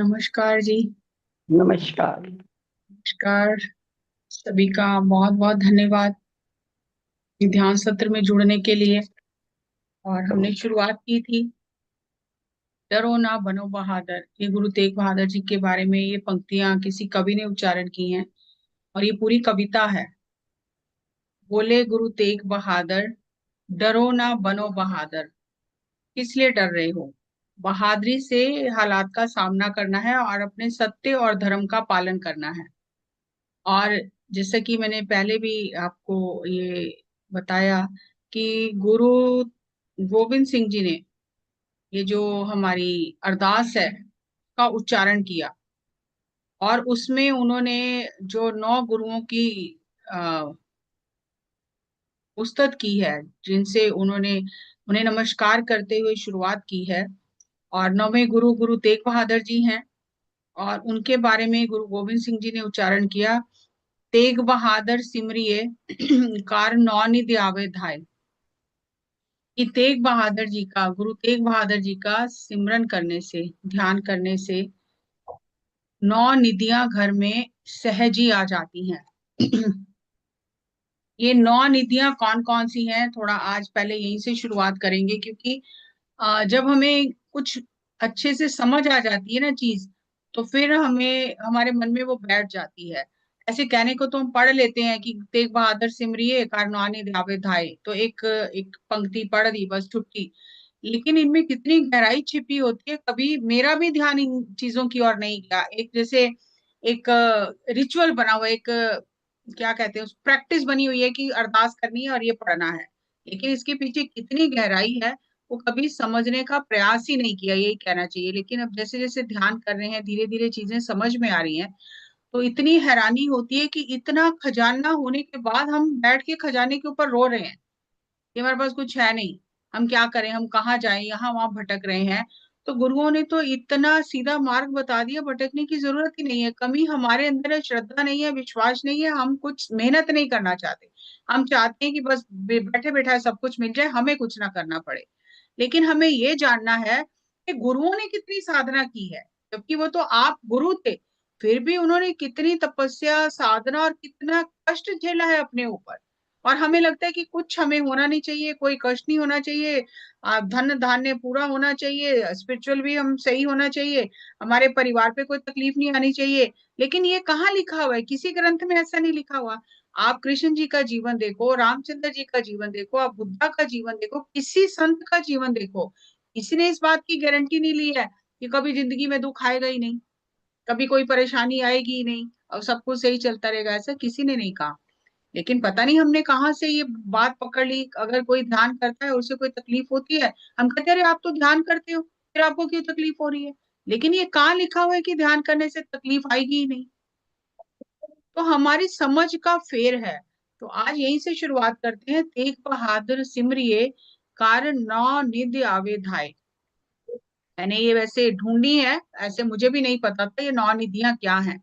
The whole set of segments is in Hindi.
नमस्कार जी। नमस्कार। नमस्कार। सभी का बहुत बहुत धन्यवाद ये ध्यान सत्र में जुड़ने के लिए। और हमने शुरुआत की थी, डरो ना बनो बहादुर। ये गुरु तेग बहादुर जी के बारे में ये पंक्तियां किसी कवि ने उच्चारण की हैं और ये पूरी कविता है। बोले गुरु तेग बहादुर, डरो ना बनो बहादुर। किस लिए डर रहे हो? बहादुरी से हालात का सामना करना है और अपने सत्य और धर्म का पालन करना है। और जैसे कि मैंने पहले भी आपको ये बताया कि गुरु गोविंद सिंह जी ने ये जो हमारी अरदास है का उच्चारण किया। और उसमें उन्होंने जो 9 गुरुओं की आ, उस्तत की है, जिनसे उन्होंने उन्हें नमस्कार करते हुए शुरुआत की है। और 9वें गुरु गुरु तेग बहादुर जी हैं। और उनके बारे में गुरु गोविंद सिंह जी ने उच्चारण किया, तेग बहादुर सिमरिए कार नौ निधि आवे धाय। कि तेग बहादुर जी का, गुरु तेग बहादुर जी का सिमरन करने से, ध्यान करने से 9 निधियां घर में सहज ही आ जाती हैं। ये 9 निधियां कौन कौन सी हैं, थोड़ा आज पहले यहीं से शुरुआत करेंगे, क्योंकि जब हमें कुछ अच्छे से समझ आ जाती है ना चीज, तो फिर हमें हमारे मन में वो बैठ जाती है। ऐसे कहने को तो हम पढ़ लेते हैं कि तेग बहादुर सिमरिए कारनानी ध्यावे धाय, तो एक एक पंक्ति पढ़ दी बस, छुट्टी। लेकिन इनमें कितनी गहराई छिपी होती है, कभी मेरा भी ध्यान इन चीजों की ओर नहीं गया। एक जैसे एक रिचुअल बना हुआ, एक क्या कहते हैं, प्रैक्टिस बनी हुई है कि अरदास करनी है और ये पढ़ना है। लेकिन इसके पीछे कितनी गहराई है वो कभी समझने का प्रयास ही नहीं किया, यही कहना चाहिए। लेकिन अब जैसे जैसे ध्यान कर रहे हैं, धीरे धीरे चीजें समझ में आ रही हैं, तो इतनी हैरानी होती है कि इतना खजाना होने के बाद हम बैठ के खजाने के ऊपर रो रहे हैं कि हमारे पास कुछ है नहीं, हम क्या करें, हम कहाँ जाएं, यहाँ वहां भटक रहे हैं। तो गुरुओं ने तो इतना सीधा मार्ग बता दिया, भटकने की जरूरत ही नहीं है। कमी हमारे अंदर है, श्रद्धा नहीं है, विश्वास नहीं है, हम कुछ मेहनत नहीं करना चाहते। हम चाहते हैं कि बस बैठे बैठा सब कुछ मिल जाए, हमें कुछ ना करना पड़े। लेकिन हमें ये जानना है कि गुरुओं ने कितनी साधना की है, जबकि वो तो आप गुरु थे। फिर भी उन्होंने कितनी तपस्या, साधना और कितना कष्ट झेला है अपने ऊपर। और हमें लगता है कि कुछ हमें होना नहीं चाहिए, कोई कष्ट नहीं होना चाहिए, धन धान्य पूरा होना चाहिए, स्पिरिचुअल भी हम सही होना चाहिए, हमारे परिवार पे कोई तकलीफ नहीं आनी चाहिए। लेकिन ये कहाँ लिखा हुआ है? किसी ग्रंथ में ऐसा नहीं लिखा हुआ। आप कृष्ण जी का जीवन देखो, रामचंद्र जी का जीवन देखो, आप बुद्धा का जीवन देखो, किसी संत का जीवन देखो, किसी ने इस बात की गारंटी नहीं ली है कि कभी जिंदगी में दुख आएगा ही नहीं, कभी कोई परेशानी आएगी ही नहीं और सब कुछ सही चलता रहेगा, ऐसा किसी ने नहीं कहा। लेकिन पता नहीं हमने कहाँ से ये बात पकड़ ली, अगर कोई ध्यान करता है उसे कोई तकलीफ होती है, हम कहते हैं अरे आप तो ध्यान करते हो, फिर आपको क्यों तकलीफ हो रही है? लेकिन ये कहाँ लिखा हुआ है कि ध्यान करने से तकलीफ आएगी ही नहीं? तो हमारी समझ का फेर है। तो आज यहीं से शुरुआत करते हैं, तेग बहादुर सिमरिए कार नौ निधि आवे धाय। मैंने ये वैसे ढूंढी है, ऐसे मुझे भी नहीं पता था ये 9 निधियां क्या हैं,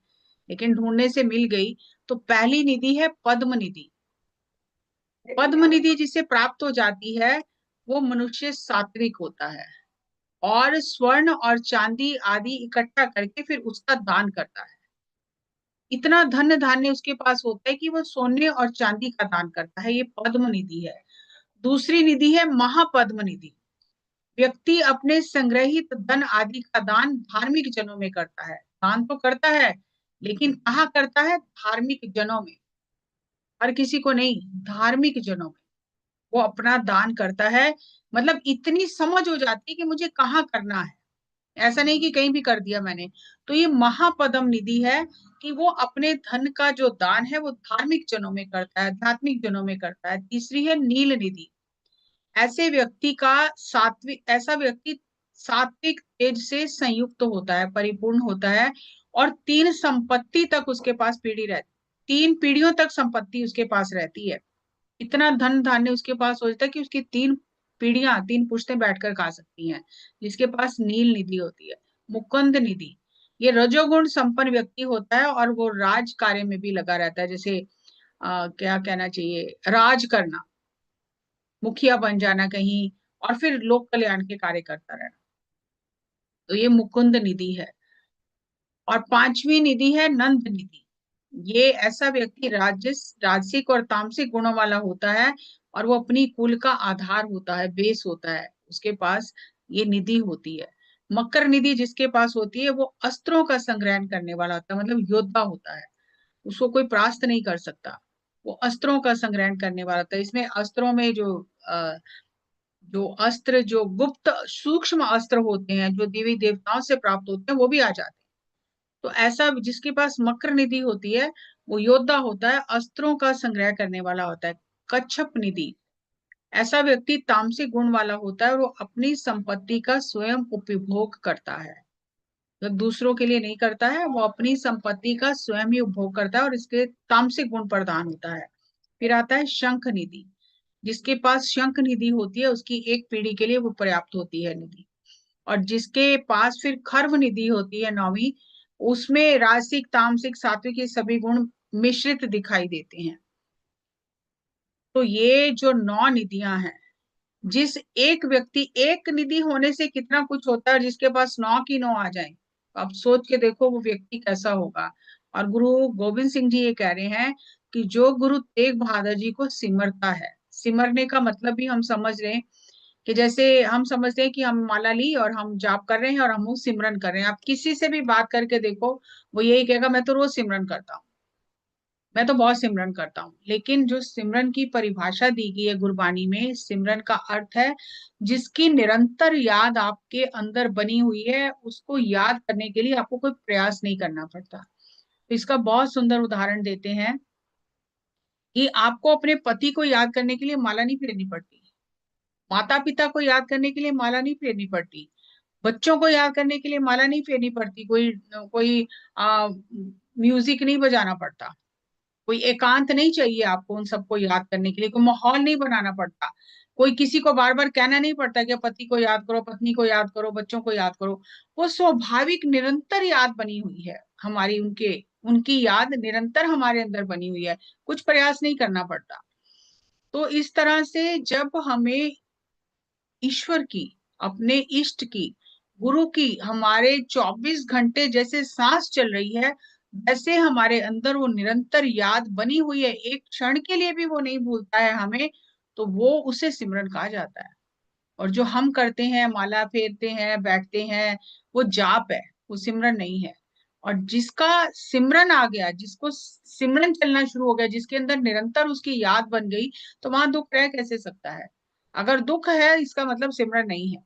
लेकिन ढूंढने से मिल गई। तो पहली निधि है पद्म निधि। पद्म निधि जिसे प्राप्त हो जाती है, वो मनुष्य सात्विक होता है और स्वर्ण और चांदी आदि इकट्ठा करके फिर उसका दान करता है। इतना धन धान्य उसके पास होता है कि वो सोने और चांदी का दान करता है, ये पद्म निधि है। दूसरी निधि है महापद्म निधि। व्यक्ति अपने संग्रहित धन आदि का दान धार्मिक जनों में करता है। दान तो करता है, लेकिन कहाँ करता है? धार्मिक जनों में। हर किसी को नहीं, धार्मिक जनों में वो अपना दान करता है। मतलब इतनी समझ हो जाती है कि मुझे कहाँ करना है, ऐसा नहीं कि कहीं भी कर दिया मैंने। तो ये महापदम निधि है कि वो अपने धन का जो दान है वो धार्मिक जनों में करता है, आध्यात्मिक जनों में करता है। तीसरी है नील निधि। ऐसा व्यक्ति सात्विक तेज से संयुक्त होता है, परिपूर्ण होता है। और 3 संपत्ति तक उसके पास पीढ़ी रहती, 3 पीढ़ियों तक संपत्ति उसके पास रहती है। इतना धन धान्य उसके पास हो जाता है कि उसकी 3 पीढ़ियां, 3 पुश्तें बैठकर खा सकती हैं, जिसके पास नील निधि होती है। मुकुंद निधि, ये रजोगुण संपन्न व्यक्ति होता है और वो राज कार्य में भी लगा रहता है, जैसे क्या कहना चाहिए, राज करना, मुखिया बन जाना कहीं, और फिर लोक कल्याण के कार्य करता रहना। तो ये मुकुंद निधि है। और पांचवी निधि है नंद निधि। ये ऐसा व्यक्ति राजसिक और तामसिक गुणों वाला होता है, और वो अपनी कुल का आधार होता है, बेस होता है, उसके पास ये निधि होती है। मकर निधि जिसके पास होती है वो अस्त्रों का संग्रहण करने वाला होता है, मतलब योद्धा होता है, उसको कोई परास्त नहीं कर सकता। वो अस्त्रों का संग्रहण करने वाला था। इसमें अस्त्रों में जो अस्त्र, जो गुप्त सूक्ष्म अस्त्र होते हैं, जो देवी देवताओं से प्राप्त होते हैं, वो भी आ जाते हैं। तो ऐसा जिसके पास मकर निधि होती है वो योद्धा होता है, अस्त्रों का संग्रह करने वाला होता है। कच्छप निधि, ऐसा व्यक्ति तामसिक गुण वाला होता है और वो अपनी संपत्ति का स्वयं उपभोग करता है, मतलब दूसरों के लिए नहीं करता है, वो अपनी संपत्ति का स्वयं ही उपभोग करता है और इसके तामसिक गुण प्रधान होता है। फिर आता है शंख निधि, जिसके पास शंख निधि होती है उसकी एक पीढ़ी के लिए वो पर्याप्त होती है निधि। और जिसके पास फिर खर्व निधि होती है नौवीं, उसमें राजसिक तामसिक सात्विक ये सभी गुण मिश्रित दिखाई देते हैं। तो ये जो 9 निधियां हैं, जिस एक व्यक्ति, एक निधि होने से कितना कुछ होता है, जिसके पास 9 की 9 आ जाए, तो आप सोच के देखो वो व्यक्ति कैसा होगा। और गुरु गोविंद सिंह जी ये कह रहे हैं कि जो गुरु तेग बहादुर जी को सिमरता है, सिमरने का मतलब भी हम समझ रहे हैं कि जैसे हम समझते हैं कि हम माला ली और हम जाप कर रहे हैं और हम वो सिमरन कर रहे हैं। आप किसी से भी बात करके देखो, वो यही कहेगा मैं तो रोज सिमरन करता हूँ, मैं तो बहुत सिमरन करता हूँ। लेकिन जो सिमरन की परिभाषा दी गई है गुरबानी में, सिमरन का अर्थ है जिसकी निरंतर याद आपके अंदर बनी हुई है, उसको याद करने के लिए आपको कोई प्रयास नहीं करना पड़ता। तो इसका बहुत सुंदर उदाहरण देते हैं कि आपको अपने पति को याद करने के लिए माला नहीं फेरनी पड़ती, माता पिता को याद करने के लिए माला नहीं फेरनी पड़ती, बच्चों को याद करने के लिए माला नहीं फेरनी पड़ती, कोई कोई म्यूजिक नहीं बजाना पड़ता, कोई एकांत नहीं चाहिए आपको उन सबको याद करने के लिए, कोई माहौल नहीं बनाना पड़ता, कोई किसी को बार बार कहना नहीं पड़ता कि पति को याद करो, पत्नी को याद करो, बच्चों को याद करो। वो स्वाभाविक निरंतर याद बनी हुई है हमारी, उनके उनकी याद निरंतर हमारे अंदर बनी हुई है, कुछ प्रयास नहीं करना पड़ता। तो इस तरह से जब हमें ईश्वर की, अपने इष्ट की, गुरु की हमारे 24 घंटे जैसे सांस चल रही है, वैसे हमारे अंदर वो निरंतर याद बनी हुई है, एक क्षण के लिए भी वो नहीं भूलता है हमें, तो वो उसे सिमरन कहा जाता है। और जो हम करते हैं, माला फेरते हैं, बैठते हैं, वो जाप है, वो सिमरन नहीं है। और जिसका सिमरन आ गया, जिसको सिमरन चलना शुरू हो गया, जिसके अंदर निरंतर उसकी याद बन गई, तो वहां दुख रह कैसे सकता है? अगर दुख है इसका मतलब सिमरन नहीं है।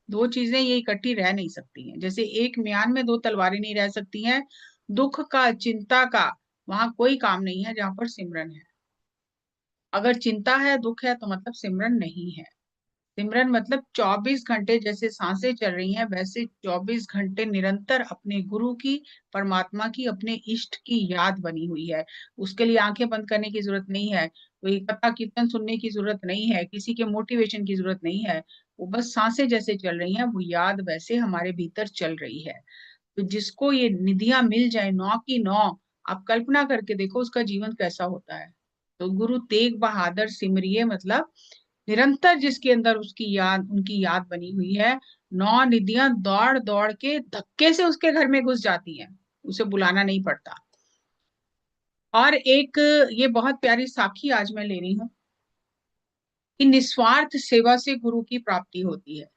दो चीजें ये इकट्ठी रह नहीं सकती हैं, जैसे एक म्यान में दो तलवारें नहीं रह सकती हैं। दुख का, चिंता का वहां कोई काम नहीं है जहां पर सिमरन है। अगर चिंता है, दुख है, तो मतलब सिमरन नहीं है। सिमरन मतलब 24 घंटे जैसे सांसें चल रही हैं, वैसे 24 घंटे निरंतर अपने गुरु की, परमात्मा की, अपने इष्ट की याद बनी हुई है। उसके लिए आंखें बंद करने की जरूरत नहीं है, कोई कथा कीर्तन सुनने की जरूरत नहीं है, किसी के मोटिवेशन की जरूरत नहीं है। वो बस सांसें जैसे चल रही हैं, वो याद वैसे हमारे भीतर चल रही है। तो जिसको ये निधियां मिल जाए 9 की 9, आप कल्पना करके देखो उसका जीवन कैसा होता है। तो गुरु तेग बहादुर सिमरिए मतलब निरंतर जिसके अंदर उसकी याद, उनकी याद बनी हुई है। 9 निधियां दौड़ दौड़ के धक्के से उसके घर में घुस जाती हैं, उसे बुलाना नहीं पड़ता। और एक ये बहुत प्यारी साखी आज मैं ले रही हूँ कि निस्वार्थ सेवा से गुरु की प्राप्ति होती है।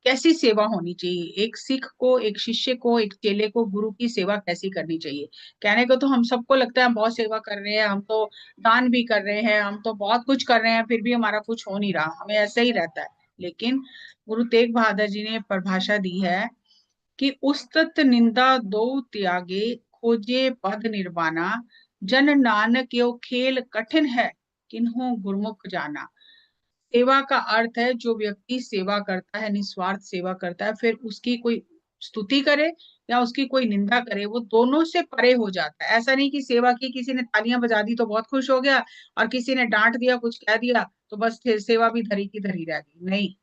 कैसी सेवा होनी चाहिए एक सिख को, एक शिष्य को, एक चेले को गुरु की सेवा कैसी करनी चाहिए? कहने को तो हम सबको लगता है हम बहुत सेवा कर रहे हैं, हम तो दान भी कर रहे हैं, हम तो बहुत कुछ कर रहे हैं, फिर भी हमारा कुछ हो नहीं रहा, हमें ऐसा ही रहता है। लेकिन गुरु तेग बहादुर जी ने परिभाषा दी है कि उस्तत निंदा दो त्यागे, खोजे पद निर्वाणा, जन नानक यो खेल कठिन है, किन्हों गुरमुख जाना। सेवा का अर्थ है जो व्यक्ति सेवा करता है, निस्वार्थ सेवा करता है, फिर उसकी कोई स्तुति करे या उसकी कोई निंदा करे, वो दोनों से परे हो जाता है। ऐसा नहीं कि सेवा की, किसी ने तालियां बजा दी तो बहुत खुश हो गया, और किसी ने डांट दिया, कुछ कह दिया, तो बस फिर सेवा भी धरी की धरी रह गई। नहीं,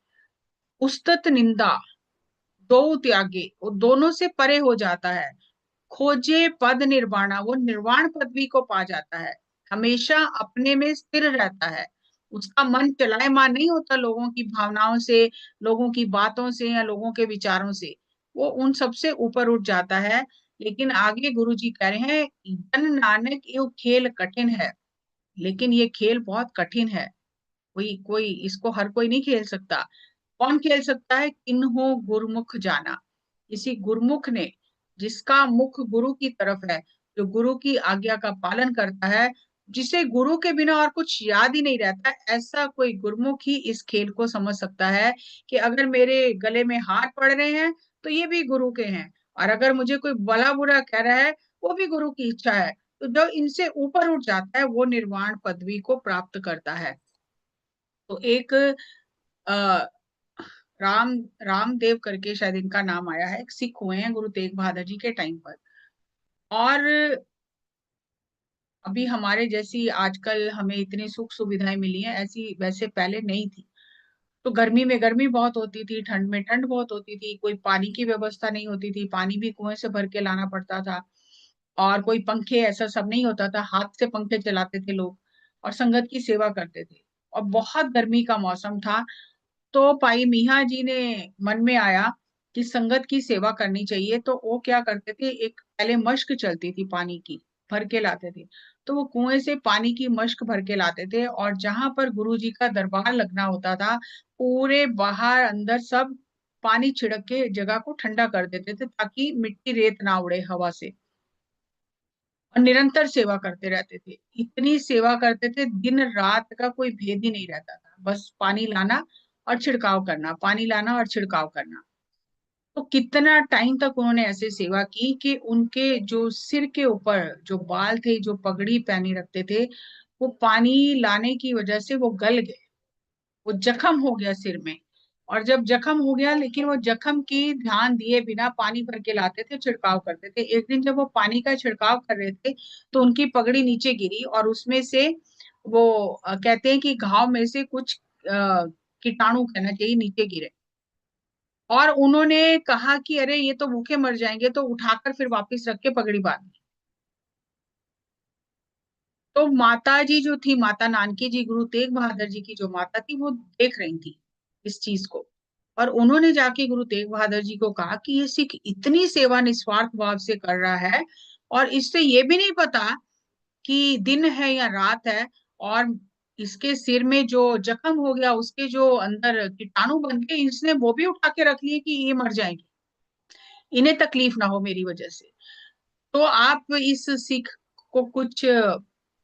उस्तत निंदा दो त्यागे, वो दोनों से परे हो जाता है। खोजे पद निर्वाणा, वो निर्वाण पदवी को पा जाता है, हमेशा अपने में स्थिर रहता है, उसका मन चलायमान नहीं होता लोगों की भावनाओं से, लोगों की बातों से या लोगों के विचारों से, वो उन सबसे ऊपर उठ जाता है। लेकिन आगे गुरु जी कह रहे हैं, जन नानक यो खेल कठिन है। लेकिन ये खेल बहुत कठिन है, कोई कोई इसको हर कोई नहीं खेल सकता। कौन खेल सकता है? किन्हो गुरुमुख जाना, किसी गुरुमुख ने, जिसका मुख गुरु की तरफ है, जो गुरु की आज्ञा का पालन करता है, जिसे गुरु के बिना और कुछ याद ही नहीं रहता, ऐसा कोई गुरुमुख ही इस खेल को समझ सकता है कि अगर मेरे गले में हार पड़ रहे हैं तो ये भी गुरु के हैं, और अगर मुझे कोई भला बुरा कह रहा है वो भी गुरु की इच्छा है। तो जो इनसे ऊपर उठ जाता है वो निर्वाण पदवी को प्राप्त करता है। तो एक आ, राम रामदेव करके शायद इनका नाम आया है, एक सिख हुए हैं गुरु तेग बहादुर जी के टाइम पर। और अभी हमारे जैसी आजकल हमें इतनी सुख सुविधाएं मिली हैं, ऐसी वैसे पहले नहीं थी। तो गर्मी में गर्मी बहुत होती थी, ठंड में ठंड बहुत होती थी, कोई पानी की व्यवस्था नहीं होती थी, पानी भी कुएं से भर के लाना पड़ता था। और कोई पंखे ऐसा सब नहीं होता था, हाथ से पंखे चलाते थे लोग और संगत की सेवा करते थे। और बहुत गर्मी का मौसम था। तो भाई मीहा जी ने मन में आया कि संगत की सेवा करनी चाहिए, तो वो क्या करते थे, एक पहले मश्क चलती थी पानी की, भर के लाते थे। तो वो कुएं से पानी की मश्क भर के लाते थे, और जहां पर गुरु जी का दरबार लगना होता था, पूरे बाहर अंदर सब पानी छिड़क के जगह को ठंडा कर देते थे, ताकि मिट्टी रेत ना उड़े हवा से। और निरंतर सेवा करते रहते थे, इतनी सेवा करते थे, दिन रात का कोई भेद ही नहीं रहता था, बस पानी लाना और छिड़काव करना, पानी लाना और छिड़काव करना। तो कितना टाइम तक उन्होंने ऐसे सेवा की कि उनके जो सिर के ऊपर जो बाल थे, जो पगड़ी पहने रखते थे, वो पानी लाने की वजह से वो गल गए, वो जख्म हो गया सिर में। और जब जख्म हो गया, लेकिन वो जख्म की ध्यान दिए बिना पानी भर के लाते थे, छिड़काव करते थे। एक दिन जब वो पानी का छिड़काव कर रहे थे, तो उनकी पगड़ी नीचे गिरी, और उसमें से वो कहते हैं कि घाव में से कुछ कीटाणु कहना चाहिए नीचे गिरे। और उन्होंने कहा कि अरे ये तो भूखे मर जाएंगे, तो उठाकर फिर वापस रख के पगड़ी बांधी। तो माता जी जो थी, माता नानकी जी, गुरु तेग बहादुर जी की जो माता थी, वो देख रही थी इस चीज को। और उन्होंने जाके गुरु तेग बहादुर जी को कहा कि ये सिख इतनी सेवा निस्वार्थ भाव से कर रहा है, और इससे ये भी नहीं पता कि दिन है या रात है, और इसके सिर में जो जख्म हो गया, उसके जो अंदर कीटाणु बन के, इसने वो भी उठा के रख लिए कि ये मर जाएंगे, इन्हें तकलीफ ना हो मेरी वजह से। तो आप इस सिख को कुछ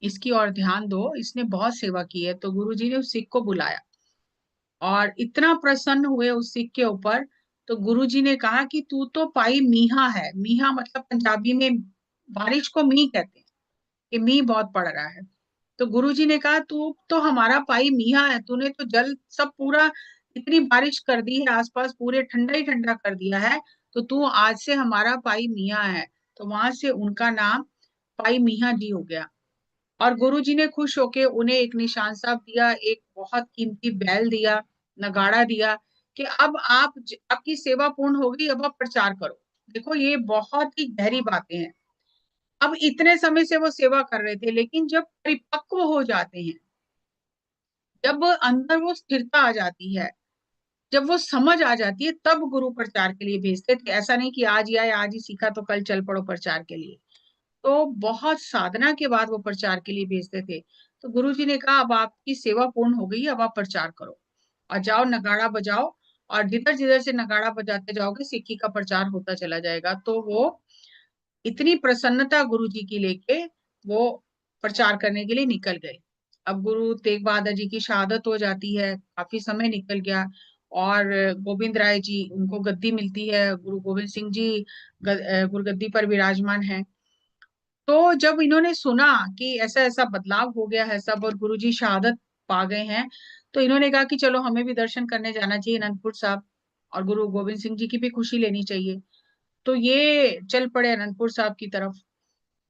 इसकी ओर ध्यान दो, इसने बहुत सेवा की है। तो गुरुजी ने उस सिख को बुलाया, और इतना प्रसन्न हुए उस सिख के ऊपर। तो गुरुजी ने कहा कि तू तो पाई मीहा है। मीहा मतलब पंजाबी में बारिश को मी कहते हैं, कि मी बहुत पड़ रहा है। तो गुरुजी ने कहा तू तो हमारा पाई मीहा है, तूने तो जल सब पूरा, इतनी बारिश कर दी है, आसपास पूरे ठंडा ही ठंडा कर दिया है, तो तू आज से हमारा पाई मियाँ है। तो वहां से उनका नाम पाई मियाँ जी हो गया। और गुरुजी ने खुश होके उन्हें एक निशान साहब दिया, एक बहुत कीमती बैल दिया, नगाड़ा दिया, कि अब आपकी सेवा पूर्ण हो गई, अब आप प्रचार करो। देखो ये बहुत ही गहरी बातें हैं। अब इतने समय से वो सेवा कर रहे थे, लेकिन जब परिपक्व हो जाते हैं, जब अंदर वो स्थिरता आ जाती है, जब वो समझ आ जाती है, तब गुरु प्रचार के लिए भेजते थे। ऐसा नहीं कि आज ही आए, आज ही सीखा तो कल चल पड़ो प्रचार के लिए। तो बहुत साधना के बाद वो प्रचार के लिए भेजते थे। तो गुरु जी ने कहा अब आपकी सेवा पूर्ण हो गई, अब आप प्रचार करो, और जाओ नगाड़ा बजाओ, और जिधर जिधर से नगाड़ा बजाते जाओगे, सिक्की का प्रचार होता चला जाएगा। तो वो इतनी प्रसन्नता गुरु जी की लेके वो प्रचार करने के लिए निकल गए। अब गुरु तेग बहादुर जी की शहादत हो जाती है, काफी समय निकल गया, और गोविंद राय जी, उनको गद्दी मिलती है, गुरु गोविंद सिंह जी गुरगद्दी पर विराजमान है। तो जब इन्होंने सुना कि ऐसा ऐसा बदलाव हो गया है सब, और गुरु जी शहादत पा गए हैं, तो इन्होंने कहा कि चलो हमें भी दर्शन करने जाना चाहिए अनंतपुर साहब, और गुरु गोविंद सिंह जी की भी खुशी लेनी चाहिए। तो ये चल पड़े अनंतपुर साहब की तरफ।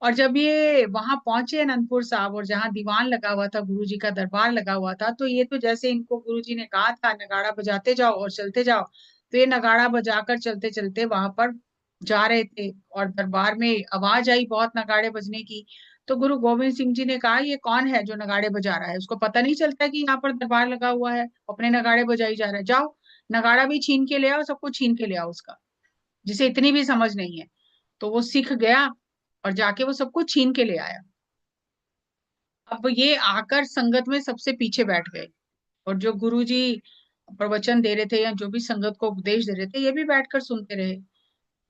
और जब ये वहां पहुंचे अनंतपुर साहब, और जहाँ दीवान लगा हुआ था, गुरु जी का दरबार लगा हुआ था, तो ये तो जैसे इनको गुरु जी ने कहा था नगाड़ा बजाते जाओ और चलते जाओ, तो ये नगाड़ा बजाकर चलते चलते वहां पर जा रहे थे, और दरबार में आवाज आई बहुत नगाड़े बजने की। तो गुरु गोविंद सिंह जी ने कहा ये कौन है जो नगाड़े बजा रहा है, उसको पता नहीं चलता कि यहाँ पर दरबार लगा हुआ है, अपने नगाड़े बजाई जा रहा है, जाओ नगाड़ा भी छीन के ले आओ, सबको छीन के ले आओ उसका, जिसे इतनी भी समझ नहीं है। तो वो सीख गया और जाके वो सबको छीन के ले आया। अब ये आकर संगत में सबसे पीछे बैठ गए, और जो गुरुजी प्रवचन दे रहे थे या जो भी संगत को उपदेश दे रहे थे ये भी बैठकर सुनते रहे।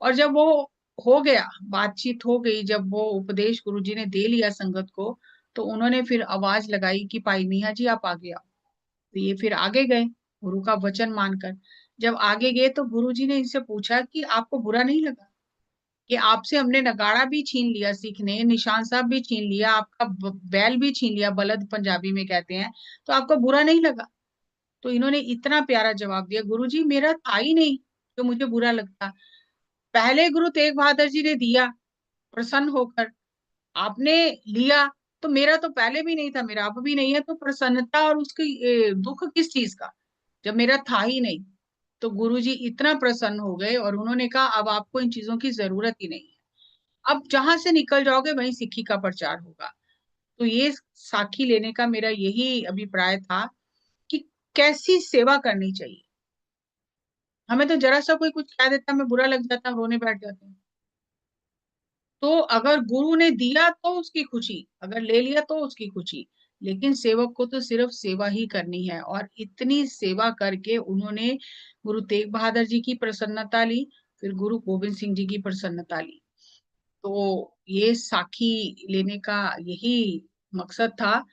और जब वो हो गया, बातचीत हो गई, जब वो उपदेश गुरुजी ने दे लिया संगत को, तो उन्होंने फिर आवाज लगाई कि भाई मियाँ जी आप आगे आओ। तो ये फिर आगे गए गुरु का वचन मानकर। जब आगे गए तो गुरुजी ने इनसे पूछा कि आपको बुरा नहीं लगा कि आपसे हमने नगाड़ा भी छीन लिया सीखने, निशान साहब भी छीन लिया, आपका बैल भी छीन लिया, बलद पंजाबी में कहते हैं, तो आपको बुरा नहीं लगा? तो इन्होंने इतना प्यारा जवाब दिया, गुरुजी मेरा था ही नहीं तो मुझे बुरा लगता। पहले गुरु तेग बहादुर जी ने दिया प्रसन्न होकर, आपने लिया, तो मेरा तो पहले भी नहीं था, मेरा अब भी नहीं है, तो प्रसन्नता और उसकी दुख किस चीज का जब मेरा था ही नहीं। तो गुरुजी इतना प्रसन्न हो गए और उन्होंने कहा अब आपको इन चीजों की जरूरत ही नहीं है, अब जहां से निकल जाओगे वहीं सिक्खी का प्रचार होगा। तो ये साखी लेने का मेरा यही अभिप्राय था कि कैसी सेवा करनी चाहिए। हमें तो जरा सा कोई कुछ कह देता, हमें बुरा लग जाता, हम रोने बैठ जाते हैं। तो अगर गुरु ने दिया तो उसकी खुशी, अगर ले लिया तो उसकी खुशी, लेकिन सेवक को तो सिर्फ सेवा ही करनी है। और इतनी सेवा करके उन्होंने गुरु तेग बहादुर जी की प्रसन्नता ली, फिर गुरु गोविंद सिंह जी की प्रसन्नता ली। तो ये साखी लेने का यही मकसद था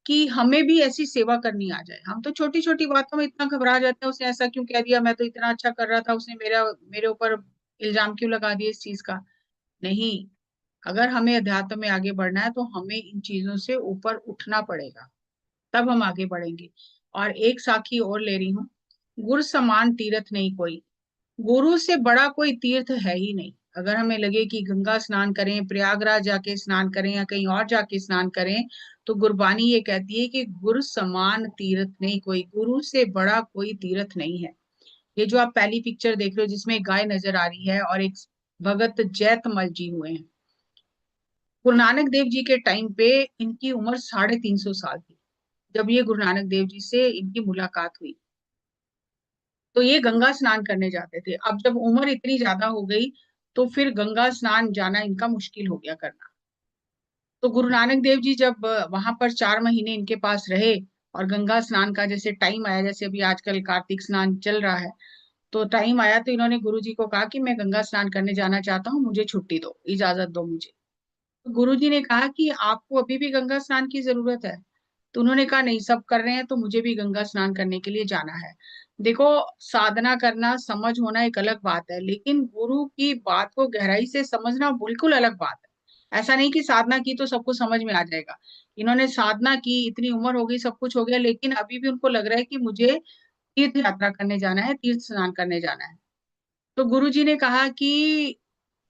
कि हमें भी ऐसी सेवा करनी आ जाए। हम तो छोटी छोटी बातों में इतना घबरा जाते हैं, उसने ऐसा क्यों कह दिया, मैं तो इतना अच्छा कर रहा था, उसने मेरा मेरे ऊपर इल्जाम क्यों लगा दिया इस चीज का। नहीं, अगर हमें अध्यात्म में आगे बढ़ना है तो हमें इन चीजों से ऊपर उठना पड़ेगा, तब हम आगे बढ़ेंगे। और एक साखी और ले रही हूँ, गुरु समान तीर्थ नहीं कोई, गुरु से बड़ा कोई तीर्थ है ही नहीं। अगर हमें लगे कि गंगा स्नान करें, प्रयागराज जाके स्नान करें या कहीं और जाके स्नान करें, तो गुरबानी ये कहती है कि गुरु समान तीर्थ नहीं कोई, गुरु से बड़ा कोई तीर्थ नहीं है। ये जो आप पहली पिक्चर देख रहे हो जिसमें एक गाय नजर आ रही है और एक भगत जैतमल जी हुए हैं, गुरु नानक देव जी के टाइम पे इनकी उम्र 350 साल थी जब ये गुरु नानक देव जी से इनकी मुलाकात हुई। तो ये गंगा स्नान करने जाते थे। अब जब उम्र इतनी ज्यादा हो गई तो फिर गंगा स्नान जाना इनका मुश्किल हो गया करना। तो गुरु नानक देव जी जब वहां पर 4 महीने इनके पास रहे और गंगा स्नान का जैसे टाइम आया, जैसे अभी आजकल कार्तिक स्नान चल रहा है, तो टाइम आया तो इन्होंने गुरु जी को कहा कि मैं गंगा स्नान करने जाना चाहता हूँ, मुझे छुट्टी दो, इजाजत दो मुझे। तो गुरु जी ने कहा कि आपको अभी भी गंगा स्नान की जरूरत है? तो उन्होंने कहा नहीं, सब कर रहे हैं तो मुझे भी गंगा स्नान करने के लिए जाना है। देखो, साधना करना समझ होना एक अलग बात है, लेकिन गुरु की बात को गहराई से समझना बिल्कुल अलग बात है। ऐसा नहीं कि साधना की तो सबको समझ में आ जाएगा। इन्होंने साधना की, इतनी उम्र हो गई, सब कुछ हो गया, लेकिन अभी भी उनको लग रहा है कि मुझे तीर्थ यात्रा करने जाना है, तीर्थ स्नान करने जाना है। तो गुरु जी ने कहा कि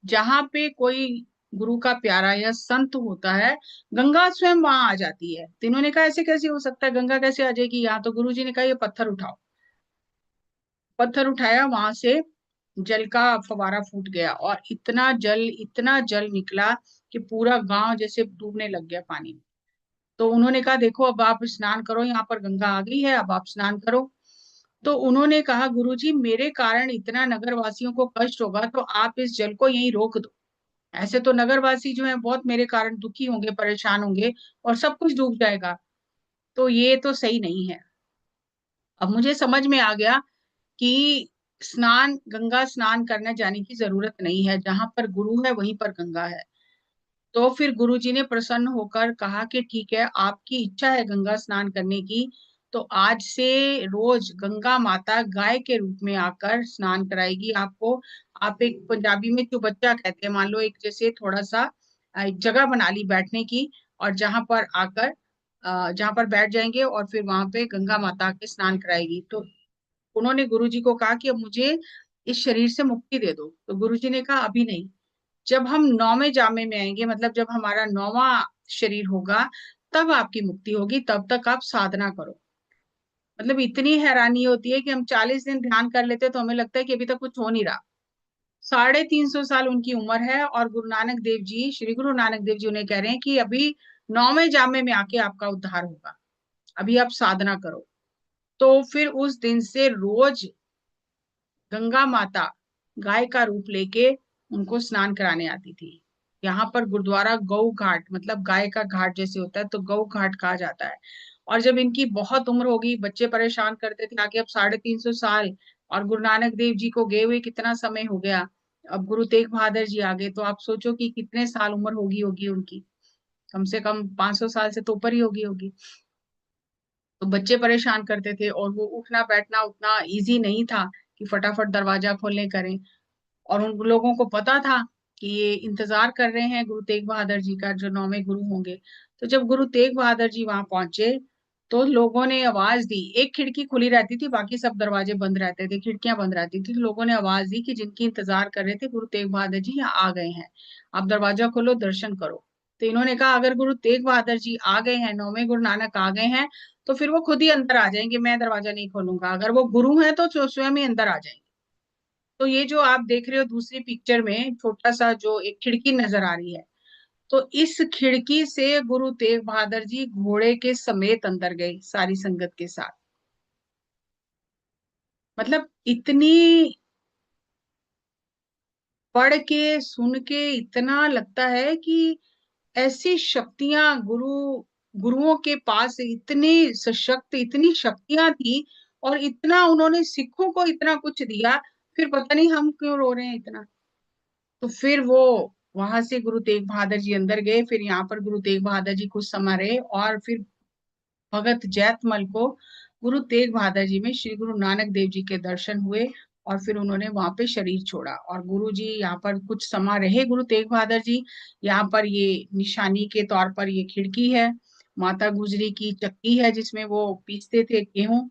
जहां पे कोई गुरु का प्यारा या संत होता है, गंगा स्वयं वहां आ जाती है। तो इन्होंने कहा ऐसे कैसे हो सकता है, गंगा कैसे आ जाएगी यहाँ? तो गुरु जी ने कहा ये पत्थर उठाओ। पत्थर उठाया, वहां से जल का फवारा फूट गया और इतना जल निकला कि पूरा गांव जैसे डूबने लग गया पानी में। तो उन्होंने कहा देखो अब आप स्नान करो, यहाँ पर गंगा आ गई है, अब आप स्नान करो। तो उन्होंने कहा गुरुजी मेरे कारण इतना नगर वासियों को कष्ट होगा, तो आप इस जल को यहीं रोक दो। ऐसे तो नगरवासी जो है बहुत मेरे कारण दुखी होंगे, परेशान होंगे और सब कुछ डूब जाएगा, तो ये तो सही नहीं है। अब मुझे समझ में आ गया कि गंगा स्नान करने जाने की जरूरत नहीं है, जहां पर गुरु है वहीं पर गंगा है। तो फिर गुरु जी ने प्रसन्न होकर कहा कि ठीक है, आपकी इच्छा है गंगा स्नान करने की, तो आज से रोज गंगा माता गाय के रूप में आकर स्नान कराएगी आपको। आप एक पंजाबी में जो बच्चा कहते हैं, मान लो एक जैसे थोड़ा सा एक जगह बना ली बैठने की, और जहां पर आकर जहां पर बैठ जाएंगे और फिर वहां पे गंगा माता आके स्नान कराएगी। तो उन्होंने गुरु जी को कहा कि अब मुझे इस शरीर से मुक्ति दे दो। तो गुरु जी ने कहा अभी नहीं, जब हम 9वें जामे में आएंगे, मतलब जब हमारा 9वां शरीर होगा, तब आपकी मुक्ति होगी, तब तक आप साधना करो। मतलब इतनी हैरानी होती है कि हम 40 दिन ध्यान कर लेते तो हमें लगता है कि अभी तक कुछ हो नहीं रहा। 350 साल उनकी उम्र है और गुरु नानक देव जी, श्री गुरु नानक देव जी उन्हें कह रहे हैं कि अभी 9वें जामे में आके आपका उद्धार होगा, अभी आप साधना करो। तो फिर उस दिन से रोज गंगा माता गाय का रूप लेके उनको स्नान कराने आती थी। यहाँ पर गुरुद्वारा गौ घाट, मतलब गाय का घाट जैसे होता है, तो गौ घाट कहा जाता है। और जब इनकी बहुत उम्र होगी, बच्चे परेशान करते थे आगे, अब 350 साल, और गुरु नानक देव जी को गए हुए कितना समय हो गया, अब गुरु तेग बहादुर जी आ गए, तो आप सोचो कि कितने साल उम्र होगी होगी उनकी, कम से कम 500 साल से तो ऊपर ही होगी। तो बच्चे परेशान करते थे, और वो उठना बैठना उतना इजी नहीं था कि फटाफट दरवाजा खोलने करें। और उन लोगों को पता था कि ये इंतजार कर रहे हैं गुरु तेग बहादुर जी का, जो 9वें गुरु होंगे। तो जब गुरु तेग बहादुर जी वहां पहुंचे, तो लोगों ने आवाज दी। एक खिड़की खुली रहती थी, बाकी सब दरवाजे बंद रहते थे, खिड़कियां बंद रहती थी। तो लोगों ने आवाज दी कि जिनकी इंतजार कर रहे थे गुरु तेग बहादुर जी यहाँ आ गए हैं, आप दरवाजा खोलो, दर्शन करो। तो इन्होंने कहा अगर गुरु तेग बहादुर जी आ गए हैं, 9वें गुरु नानक आ गए हैं, तो फिर वो खुद ही अंदर आ जाएंगे, मैं दरवाजा नहीं खोलूंगा। अगर वो गुरु हैं तो स्वयं ही अंदर आ जाएंगे। तो ये जो आप देख रहे हो दूसरी पिक्चर में, छोटा सा जो एक खिड़की नजर आ रही है, तो इस खिड़की से गुरु तेग बहादुर जी घोड़े के समेत अंदर गए सारी संगत के साथ। मतलब इतनी पढ़ के सुन के इतना लगता है कि ऐसी शक्तियां गुरुओं के पास इतनी सशक्त, इतनी शक्तियां थी, और इतना उन्होंने सिखों को इतना कुछ दिया, फिर पता नहीं हम क्यों रो रहे हैं इतना। तो फिर वो वहां से गुरु तेग बहादुर जी अंदर गए, फिर यहाँ पर गुरु तेग बहादुर जी कुछ समय रहे, और फिर भगत जैतमल को गुरु तेग बहादुर जी में श्री गुरु नानक देव जी के दर्शन हुए, और फिर उन्होंने वहां पे शरीर छोड़ा। और गुरु जी यहाँ पर कुछ समय रहे, गुरु तेग बहादुर जी। यहाँ पर ये निशानी के तौर पर ये खिड़की है, माता गुजरी की चक्की है जिसमें वो पीसते थे गेहूं,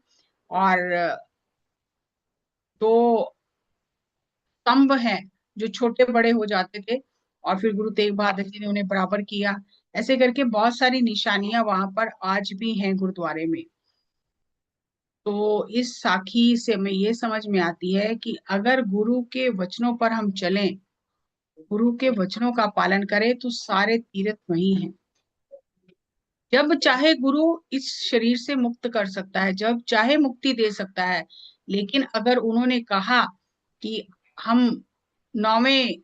और दो स्तंभ हैं जो छोटे बड़े हो जाते थे, और फिर गुरु तेग बहादुर जी ने उन्हें बराबर किया। ऐसे करके बहुत सारी निशानियां वहां पर आज भी हैं गुरुद्वारे में। तो इस साखी से हमें ये समझ में आती है कि अगर गुरु के वचनों पर हम चलें, गुरु के वचनों का पालन करें, तो सारे तीर्थ वही हैं। जब चाहे गुरु इस शरीर से मुक्त कर सकता है, जब चाहे मुक्ति दे सकता है, लेकिन अगर उन्होंने कहा कि हम 9वें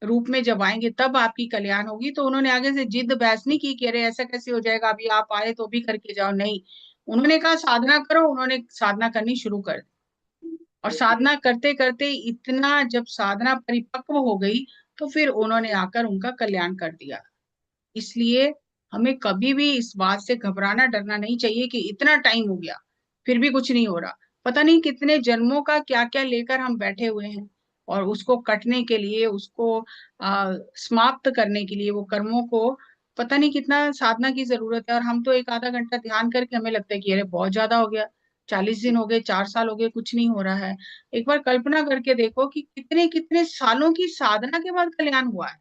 रूप में जब आएंगे तब आपकी कल्याण होगी, तो उन्होंने आगे से जिद बहस नहीं की कि अरे ऐसा कैसे हो जाएगा, अभी आप आए तो भी करके जाओ, नहीं। उन्होंने कहा साधना करो, उन्होंने साधना करनी शुरू कर दी। और साधना करते करते इतना जब साधना परिपक्व हो गई, तो फिर उन्होंने आकर उनका कल्याण कर दिया। इसलिए हमें कभी भी इस बात से घबराना डरना नहीं चाहिए कि इतना टाइम हो गया फिर भी कुछ नहीं हो रहा। पता नहीं कितने जन्मों का क्या क्या लेकर हम बैठे हुए हैं, और उसको कटने के लिए, उसको समाप्त करने के लिए, वो कर्मों को पता नहीं कितना साधना की जरूरत है। और हम तो एक आधा घंटा ध्यान करके हमें लगता है कि अरे बहुत ज्यादा हो गया, 40 दिन हो गए, 4 साल हो गए, कुछ नहीं हो रहा है। एक बार कल्पना करके देखो कि कितने कितने सालों की साधना के बाद कल्याण हुआ है।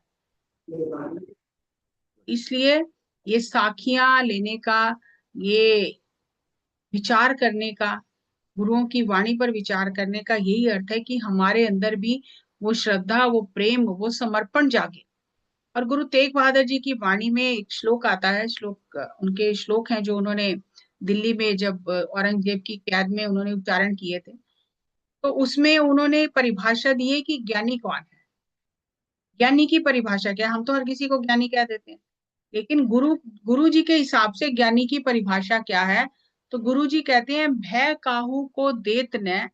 इसलिए ये साखियां लेने का, ये विचार करने का, गुरुओं की वाणी पर विचार करने का यही अर्थ है कि हमारे अंदर भी वो श्रद्धा, वो प्रेम, वो समर्पण जागे। और गुरु तेग बहादुर जी की वाणी में एक श्लोक आता है, श्लोक उनके श्लोक हैं जो उन्होंने दिल्ली में जब औरंगजेब की कैद में उन्होंने उच्चारण किए थे, तो उसमें उन्होंने परिभाषा दी है कि ज्ञानी कौन है। ज्ञानी की परिभाषा क्या है? हम तो हर किसी को ज्ञानी कह देते हैं, लेकिन गुरु जी के हिसाब से ज्ञानी की परिभाषा क्या है? तो गुरु जी कहते हैं भय काहू को देत न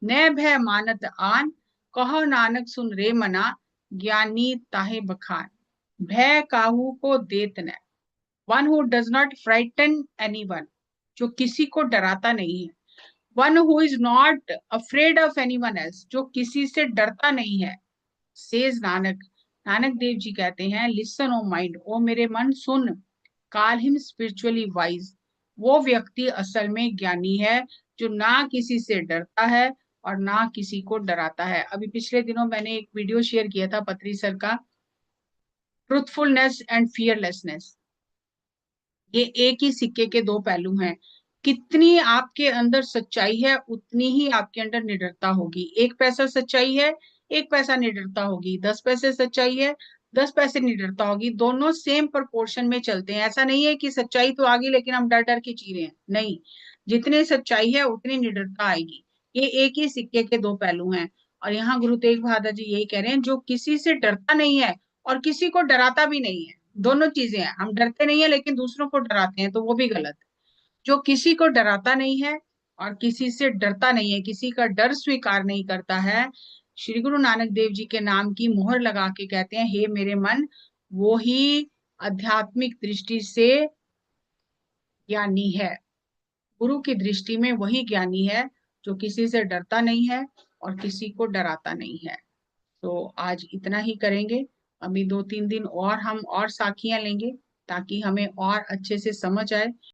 भय मानत आन, कहो नानक सुन रे मना, ज्ञानी ताहे बखान। भय काहू को देत न, one who does not frighten anyone, जो किसी को डराता नहीं है। One who is not afraid of anyone else, जो किसी से डरता नहीं है। सेज नानक, नानक देव जी कहते हैं लिसन ओ माइंड, ओ मेरे मन सुन, कॉल हिम स्पिरिचुअली वाइज। वो व्यक्ति असल में ज्ञानी है जो ना किसी से डरता है और ना किसी को डराता है। अभी पिछले दिनों मैंने एक वीडियो शेयर किया था पत्री सर का, ट्रुथफुलनेस एंड फियरलेसनेस। ये एक ही सिक्के के दो पहलू हैं। कितनी आपके अंदर सच्चाई है, उतनी ही आपके अंदर निडरता होगी। 1 पैसा सच्चाई है, 1 पैसा निडरता होगी। 10 पैसे सच्चाई है, 10 पैसे निडरता होगी। दोनों सेम प्रोपोर्शन में चलते हैं। ऐसा नहीं है कि सच्चाई तो आ गई लेकिन हम डर डर के जी रहे हैं, नहीं। जितनी सच्चाई है उतनी निडरता आएगी। ये एक ही सिक्के के दो पहलू हैं। और यहाँ गुरु तेग बहादुर जी यही कह रहे हैं, जो किसी से डरता नहीं है और किसी को डराता भी नहीं है, दोनों चीजें हैं। हम डरते नहीं है लेकिन दूसरों को डराते हैं, तो वो भी गलत है। जो किसी को डराता नहीं है और किसी से डरता नहीं है, किसी का डर स्वीकार नहीं करता है, श्री गुरु नानक देव जी के नाम की मोहर लगा के कहते हैं, हे मेरे मन, वो ही आध्यात्मिक दृष्टि से ज्ञानी है। गुरु की दृष्टि में वही ज्ञानी है जो किसी से डरता नहीं है और किसी को डराता नहीं है। तो आज इतना ही करेंगे। अभी 2-3 दिन और हम और साखियां लेंगे ताकि हमें और अच्छे से समझ आए।